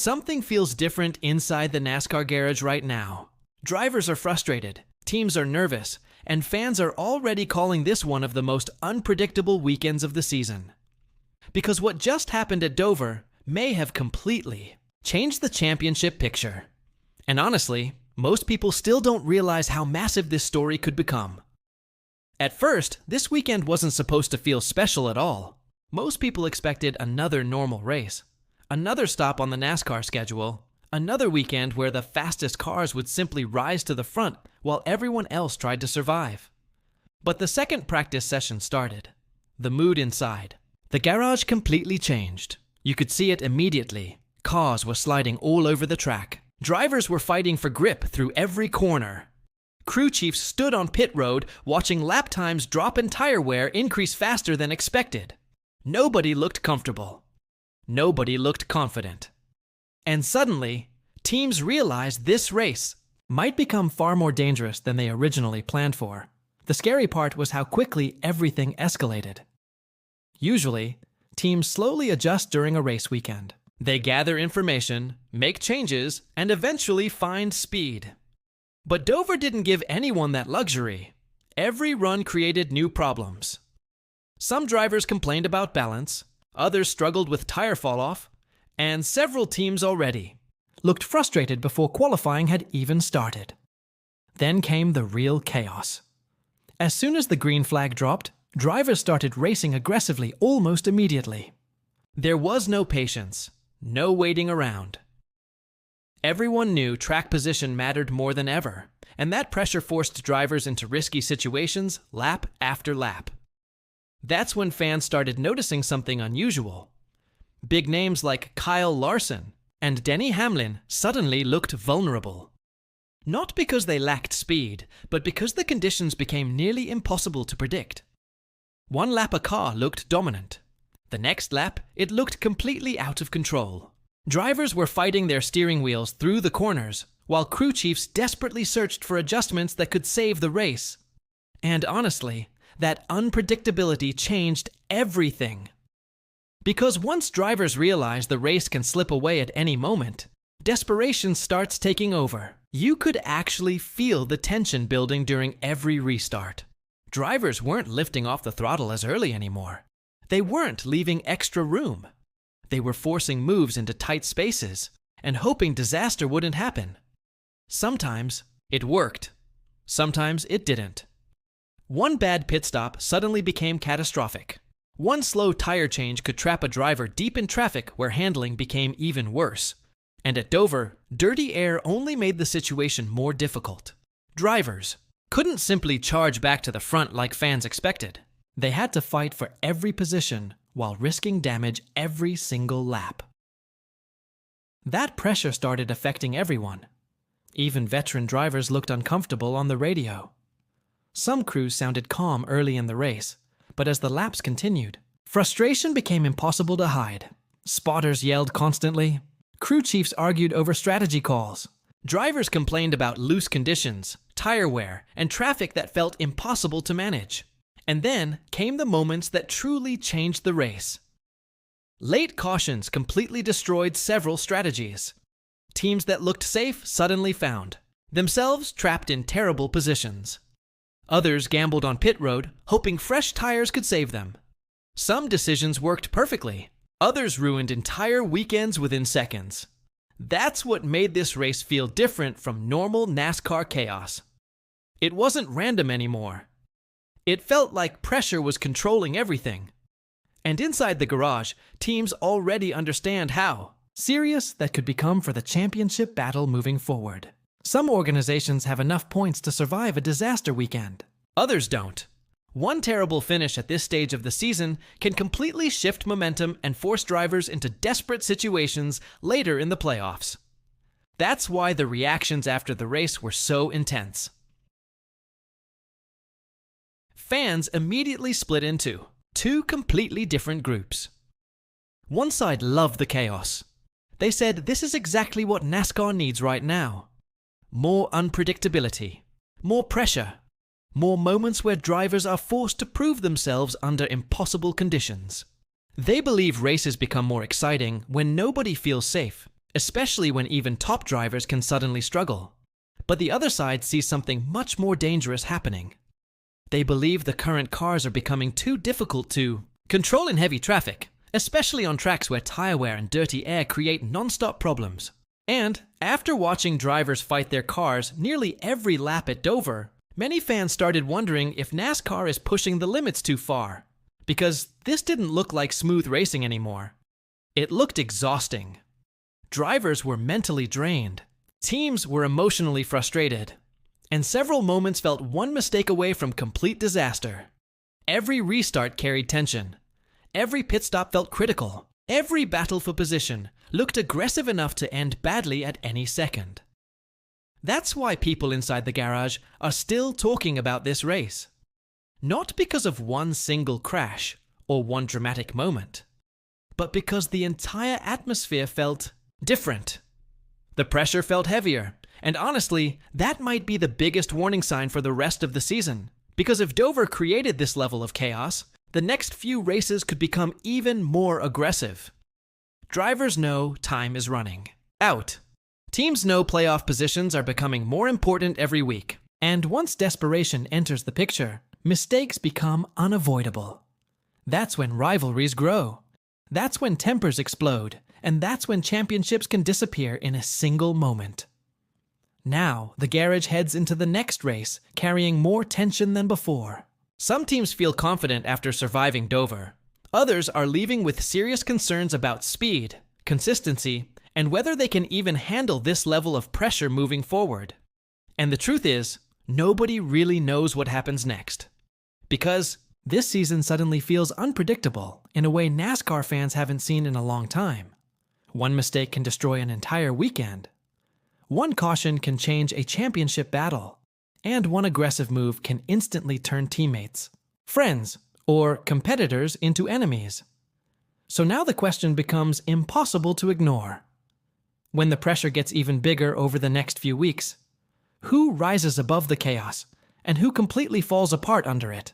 Something feels different inside the NASCAR garage right now. Drivers are frustrated, teams are nervous, and fans are already calling this one of the most unpredictable weekends of the season. Because what just happened at Dover may have completely changed the championship picture. And honestly, most people still don't realize how massive this story could become. At first, this weekend wasn't supposed to feel special at all. Most people expected another normal race, another stop on the NASCAR schedule, another weekend where the fastest cars would simply rise to the front while everyone else tried to survive. But the second practice session started. The mood inside the garage completely changed. You could see it immediately. Cars were sliding all over the track. Drivers were fighting for grip through every corner. Crew chiefs stood on pit road watching lap times drop and tire wear increase faster than expected. Nobody looked comfortable. Nobody looked confident. And suddenly, teams realized this race might become far more dangerous than they originally planned for. The scary part was how quickly everything escalated. Usually, teams slowly adjust during a race weekend. They gather information, make changes, and eventually find speed. But Dover didn't give anyone that luxury. Every run created new problems. Some drivers complained about balance, others struggled with tire fall-off, and several teams already looked frustrated before qualifying had even started. Then came the real chaos. As soon as the green flag dropped, drivers started racing aggressively almost immediately. There was no patience, no waiting around. Everyone knew track position mattered more than ever, and that pressure forced drivers into risky situations lap after lap. That's when fans started noticing something unusual. Big names like Kyle Larson and Denny Hamlin suddenly looked vulnerable. Not because they lacked speed, but because the conditions became nearly impossible to predict. One lap a car looked dominant. The next lap, it looked completely out of control. Drivers were fighting their steering wheels through the corners, while crew chiefs desperately searched for adjustments that could save the race. And honestly, that unpredictability changed everything. Because once drivers realize the race can slip away at any moment, desperation starts taking over. You could actually feel the tension building during every restart. Drivers weren't lifting off the throttle as early anymore. They weren't leaving extra room. They were forcing moves into tight spaces and hoping disaster wouldn't happen. Sometimes it worked. Sometimes it didn't. One bad pit stop suddenly became catastrophic. One slow tire change could trap a driver deep in traffic where handling became even worse. And at Dover, dirty air only made the situation more difficult. Drivers couldn't simply charge back to the front like fans expected. They had to fight for every position while risking damage every single lap. That pressure started affecting everyone. Even veteran drivers looked uncomfortable on the radio. Some crews sounded calm early in the race, but as the laps continued, frustration became impossible to hide. Spotters yelled constantly. Crew chiefs argued over strategy calls. Drivers complained about loose conditions, tire wear, and traffic that felt impossible to manage. And then came the moments that truly changed the race. Late cautions completely destroyed several strategies. Teams that looked safe suddenly found themselves trapped in terrible positions. Others gambled on pit road, hoping fresh tires could save them. Some decisions worked perfectly. Others ruined entire weekends within seconds. That's what made this race feel different from normal NASCAR chaos. It wasn't random anymore. It felt like pressure was controlling everything. And inside the garage, teams already understand how serious that could become for the championship battle moving forward. Some organizations have enough points to survive a disaster weekend. Others don't. One terrible finish at this stage of the season can completely shift momentum and force drivers into desperate situations later in the playoffs. That's why the reactions after the race were so intense. Fans immediately split into two completely different groups. One side loved the chaos. They said this is exactly what NASCAR needs right now. More unpredictability, more pressure, more moments where drivers are forced to prove themselves under impossible conditions. They believe races become more exciting when nobody feels safe especially when even top drivers can suddenly struggle. But the other side sees something much more dangerous happening. They believe the current cars are becoming too difficult to control in heavy traffic, especially on tracks where tire wear and dirty air create non-stop problems. And after watching drivers fight their cars nearly every lap at Dover, many fans started wondering if NASCAR is pushing the limits too far, because this didn't look like smooth racing anymore. It looked exhausting. Drivers were mentally drained, teams were emotionally frustrated, and several moments felt one mistake away from complete disaster. Every restart carried tension. Every pit stop felt critical. Every battle for position looked aggressive enough to end badly at any second. That's why people inside the garage are still talking about this race. Not because of one single crash or one dramatic moment, but because the entire atmosphere felt different. The pressure felt heavier, and honestly, that might be the biggest warning sign for the rest of the season. Because if Dover created this level of chaos, the next few races could become even more aggressive. Drivers know time is running out. Teams know playoff positions are becoming more important every week. And once desperation enters the picture, mistakes become unavoidable. That's when rivalries grow. That's when tempers explode. And that's when championships can disappear in a single moment. Now, the garage heads into the next race, carrying more tension than before. Some teams feel confident after surviving Dover. Others are leaving with serious concerns about speed, consistency, and whether they can even handle this level of pressure moving forward. And the truth is, nobody really knows what happens next. Because this season suddenly feels unpredictable in a way NASCAR fans haven't seen in a long time. One mistake can destroy an entire weekend. One caution can change a championship battle. And one aggressive move can instantly turn teammates, friends, or competitors into enemies. So now the question becomes impossible to ignore. When the pressure gets even bigger over the next few weeks, who rises above the chaos and who completely falls apart under it?